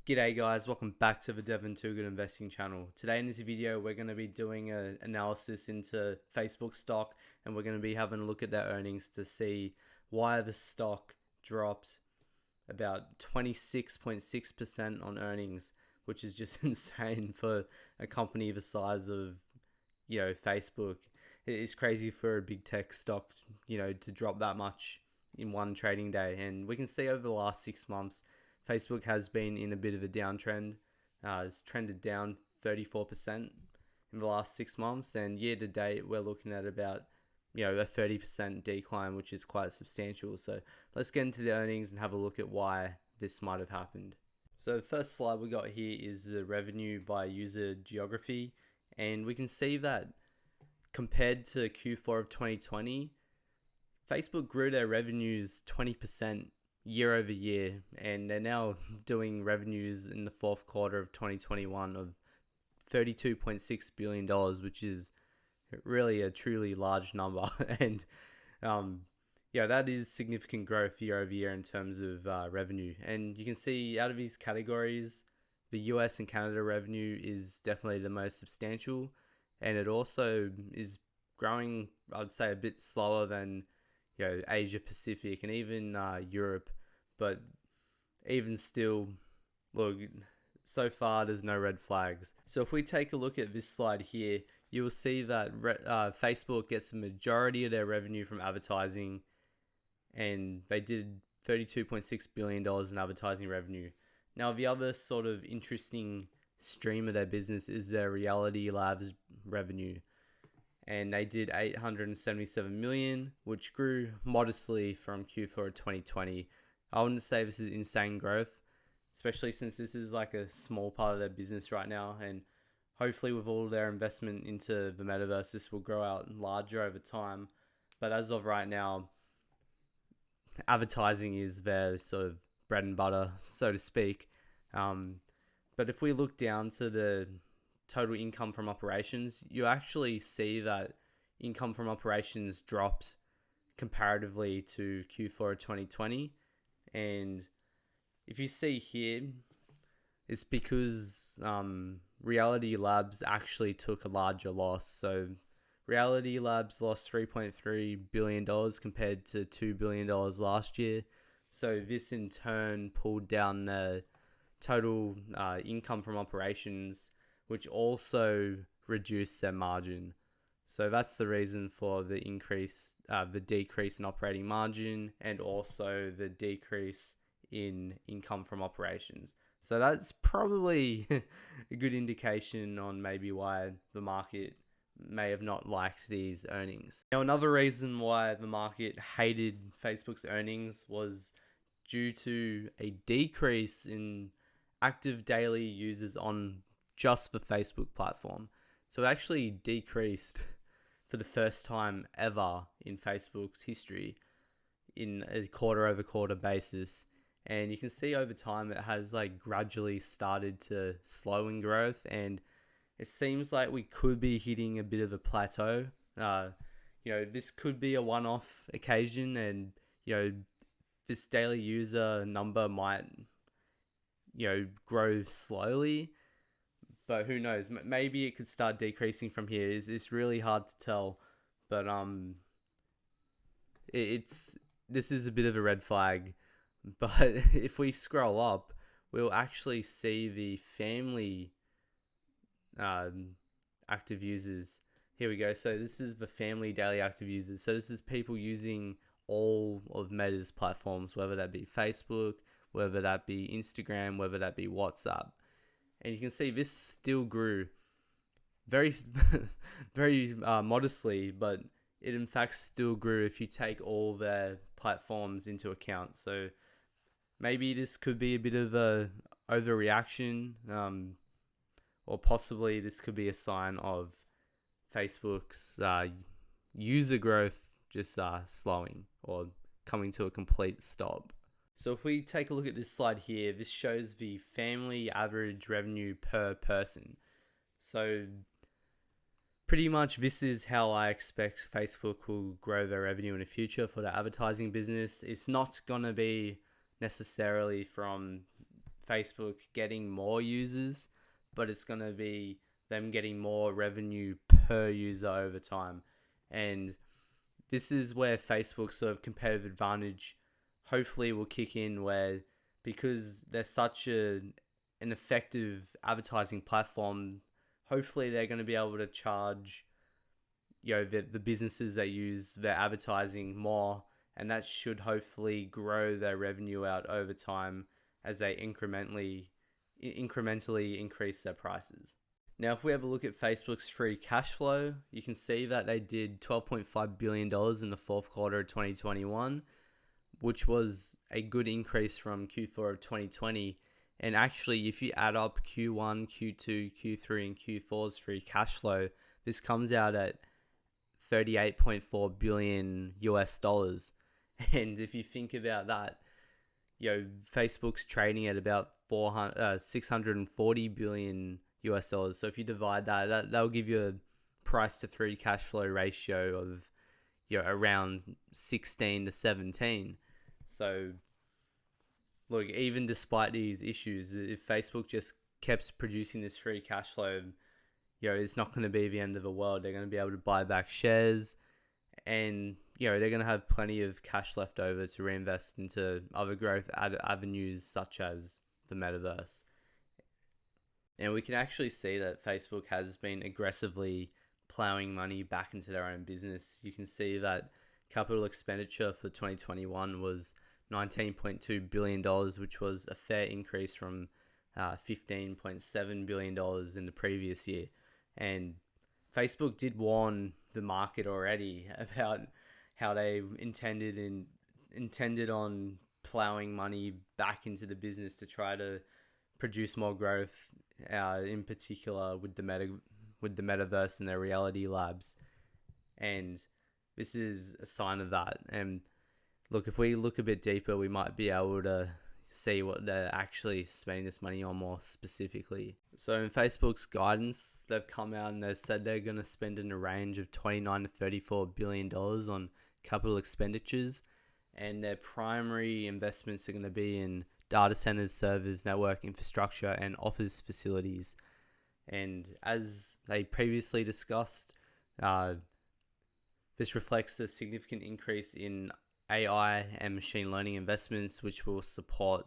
G'day guys, welcome back to the Devon Too Good Investing channel. Today in this video we're going to be doing an analysis into Facebook stock, and we're going to be having a look at their earnings to see why the stock dropped about 26.6% on earnings, which is just insane for a company the size of, Facebook. It is crazy for a big tech stock, to drop that much in one trading day. And we can see over the last 6 months Facebook has been in a bit of a downtrend. It's trended down 34% in the last 6 months, and year to date we're looking at about a 30% decline, which is quite substantial. So let's get into the earnings and have a look at why this might have happened. So the first slide we got here is the revenue by user geography, and we can see that compared to Q4 of 2020, Facebook grew their revenues 20% year over year, and they're now doing revenues in the fourth quarter of 2021 of $32.6 billion, which is really a truly large number. And that is significant growth year over year in terms of revenue. And you can see out of these categories, the US and Canada revenue is definitely the most substantial, and it also is growing, I'd say, a bit slower than Asia Pacific and even Europe. But even still, look, so far there's no red flags. So if we take a look at this slide here, you will see that Facebook gets the majority of their revenue from advertising, and they did $32.6 billion in advertising revenue. Now, the other sort of interesting stream of their business is their Reality Labs revenue, and they did $877 million, which grew modestly from Q4 of 2020. I wouldn't say this is insane growth, especially since this is like a small part of their business right now, and hopefully with all their investment into the metaverse, this will grow out larger over time. But as of right now, advertising is their sort of bread and butter, so to speak. But if we look down to the total income from operations, you actually see that income from operations dropped comparatively to Q4 of 2020. And if you see here, it's because Reality Labs actually took a larger loss. So Reality Labs lost $3.3 billion compared to $2 billion last year. So this in turn pulled down the total income from operations, which also reduced their margin. So that's the reason for the decrease in operating margin, and also the decrease in income from operations. So that's probably a good indication on maybe why the market may have not liked these earnings. Now, another reason why the market hated Facebook's earnings was due to a decrease in active daily users on just the Facebook platform. So it actually decreased for the first time ever in Facebook's history in a quarter over quarter basis. And you can see over time it has gradually started to slow in growth, and it seems like we could be hitting a bit of a plateau. This could be a one-off occasion, and this daily user number might grow slowly, but who knows? Maybe it could start decreasing from here. It's really hard to tell, but this is a bit of a red flag. But if we scroll up, we'll actually see the family active users. Here we go. So this is the family daily active users. So this is people using all of Meta's platforms, whether that be Facebook, whether that be Instagram, whether that be WhatsApp. And you can see this still grew very, very modestly, but it in fact still grew if you take all their platforms into account. So maybe this could be a bit of a overreaction, or possibly this could be a sign of Facebook's user growth just slowing or coming to a complete stop. So if we take a look at this slide here, this shows the family average revenue per person. So pretty much this is how I expect Facebook will grow their revenue in the future for the advertising business. It's not going to be necessarily from Facebook getting more users, but it's going to be them getting more revenue per user over time. And this is where Facebook's sort of competitive advantage hopefully will kick in, where because they're such an effective advertising platform, hopefully they're going to be able to charge the businesses that use their advertising more, and that should hopefully grow their revenue out over time as they incrementally increase their prices. Now, if we have a look at Facebook's free cash flow, you can see that they did $12.5 billion in the fourth quarter of 2021, which was a good increase from Q4 of 2020. And actually, if you add up Q1, Q2, Q3, and Q4's free cash flow, this comes out at $38.4 billion US dollars. And if you think about that, Facebook's trading at about 640 billion US dollars. So if you divide that'll give you a price to free cash flow ratio of around 16 to 17. So look, even despite these issues, if Facebook just kept producing this free cash flow, it's not going to be the end of the world. They're going to be able to buy back shares, and they're going to have plenty of cash left over to reinvest into other growth avenues such as the metaverse. And we can actually see that Facebook has been aggressively plowing money back into their own business. You can see that capital expenditure for 2021 was $19.2 billion, which was a fair increase from $15.7 billion in the previous year. And Facebook did warn the market already about how they intended on plowing money back into the business to try to produce more growth, in particular with the metaverse and their reality labs. And this is a sign of that. And look, if we look a bit deeper, we might be able to see what they're actually spending this money on more specifically. So in Facebook's guidance, they've come out and they've said they're going to spend in a range of $29 to $34 billion on capital expenditures, and their primary investments are going to be in data centers, servers, network infrastructure, and office facilities. And as they previously discussed, this reflects a significant increase in AI and machine learning investments, which will support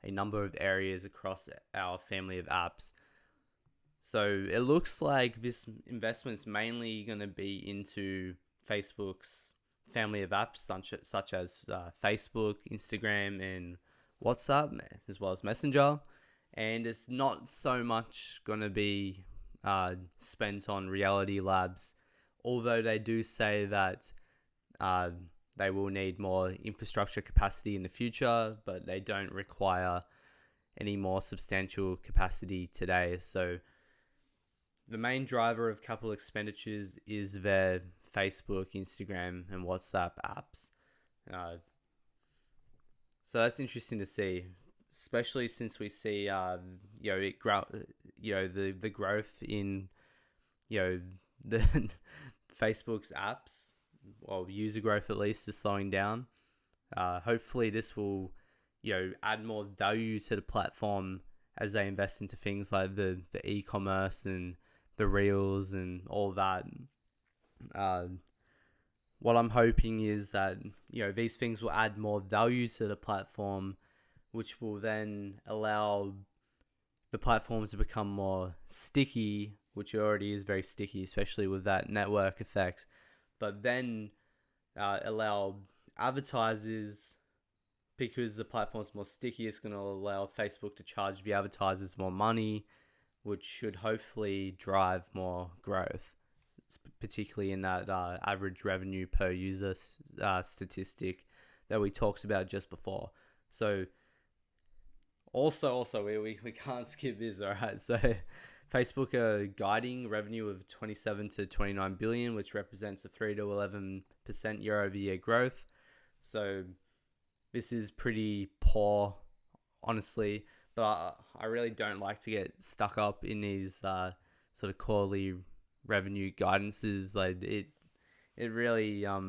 a number of areas across our family of apps. So it looks like this investment's mainly going to be into Facebook's family of apps, such as Facebook, Instagram, and WhatsApp, as well as Messenger. And it's not so much going to be spent on reality labs, although they do say that they will need more infrastructure capacity in the future, but they don't require any more substantial capacity today. So the main driver of capital expenditures is their Facebook, Instagram, and WhatsApp apps. So that's interesting to see, especially since we see the growth in the Facebook's apps. Well, user growth at least is slowing down. Hopefully this will, add more value to the platform as they invest into things like the e-commerce and the reels and all that. What I'm hoping is that, these things will add more value to the platform, which will then allow the platform to become more sticky, which already is very sticky, especially with that network effect. But then allow advertisers, because the platform's more sticky, it's going to allow Facebook to charge the advertisers more money, which should hopefully drive more growth, particularly in that average revenue per user statistic that we talked about just before. So also we can't skip this, all right? So Facebook are guiding revenue of 27 to 29 billion, which represents a 3 to 11% year-over-year growth. So this is pretty poor, honestly, but I really don't like to get stuck up in these sort of quarterly revenue guidances. Like it really I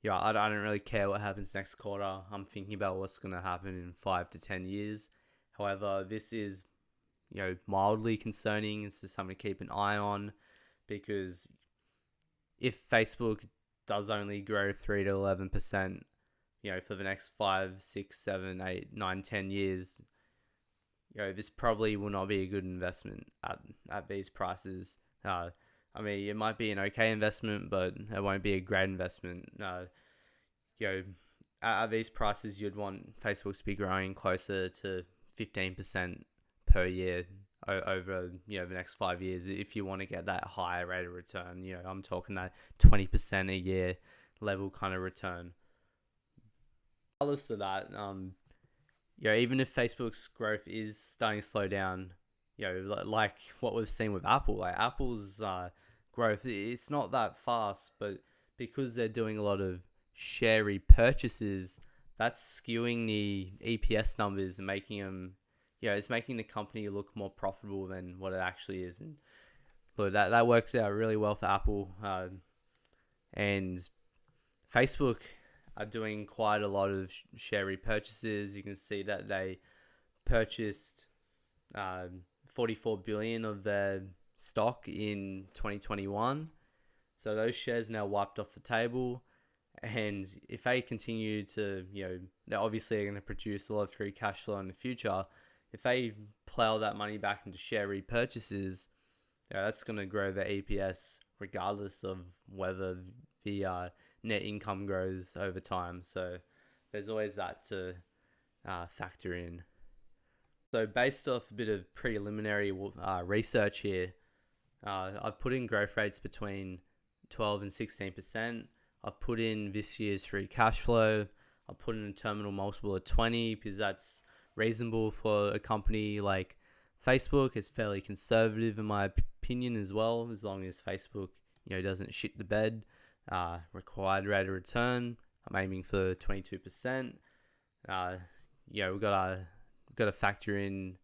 don't really care what happens next quarter. I'm thinking about what's going to happen in 5 to 10 years, However, this is, mildly concerning. It's just something to keep an eye on, because if Facebook does only grow 3 to 11%, for the next 5, 6, 7, 8, 9, 10 years, this probably will not be a good investment at these prices. I mean, it might be an okay investment, but it won't be a great investment. At these prices, you'd want Facebook to be growing closer to 15% per year over the next 5 years if you want to get that higher rate of return. I'm talking that 20% a year level kind of return. Regardless of that, even if Facebook's growth is starting to slow down, like what we've seen with Apple, like Apple's growth, it's not that fast, but because they're doing a lot of share repurchases, that's skewing the EPS numbers and making them, it's making the company look more profitable than what it actually is. And look, that works out really well for Apple. And Facebook are doing quite a lot of share repurchases. You can see that they purchased 44 billion of their stock in 2021. So those shares now wiped off the table. And if they continue to, they obviously are going to produce a lot of free cash flow in the future. If they plow that money back into share repurchases, that's going to grow their EPS regardless of whether the net income grows over time. So there's always that to factor in. So based off a bit of preliminary research here, I've put in growth rates between 12 and 16%. I've put in this year's free cash flow. I've put in a terminal multiple of 20 because that's reasonable for a company like Facebook. It's fairly conservative in my opinion as well, as long as Facebook doesn't shit the bed. Required rate of return, I'm aiming for 22%. We've got to factor in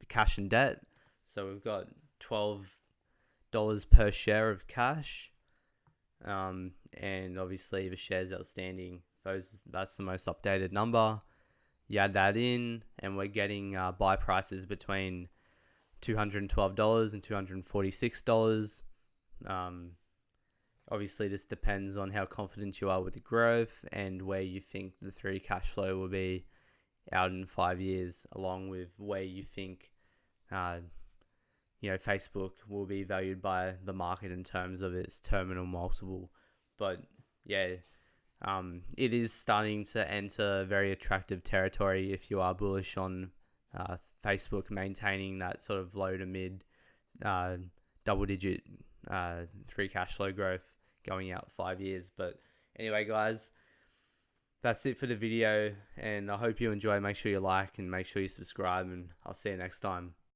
the cash and debt. So we've got $12 per share of cash. And obviously the shares outstanding, that's the most updated number. You add that in, and we're getting buy prices between $212 and $246. Obviously, this depends on how confident you are with the growth and where you think the free cash flow will be out in 5 years, along with where you think Facebook will be valued by the market in terms of its terminal multiple. But it is starting to enter very attractive territory if you are bullish on Facebook maintaining that sort of low to mid double-digit free cash flow growth going out 5 years. But anyway, guys, that's it for the video, and I hope you enjoy. Make sure you like and make sure you subscribe, and I'll see you next time.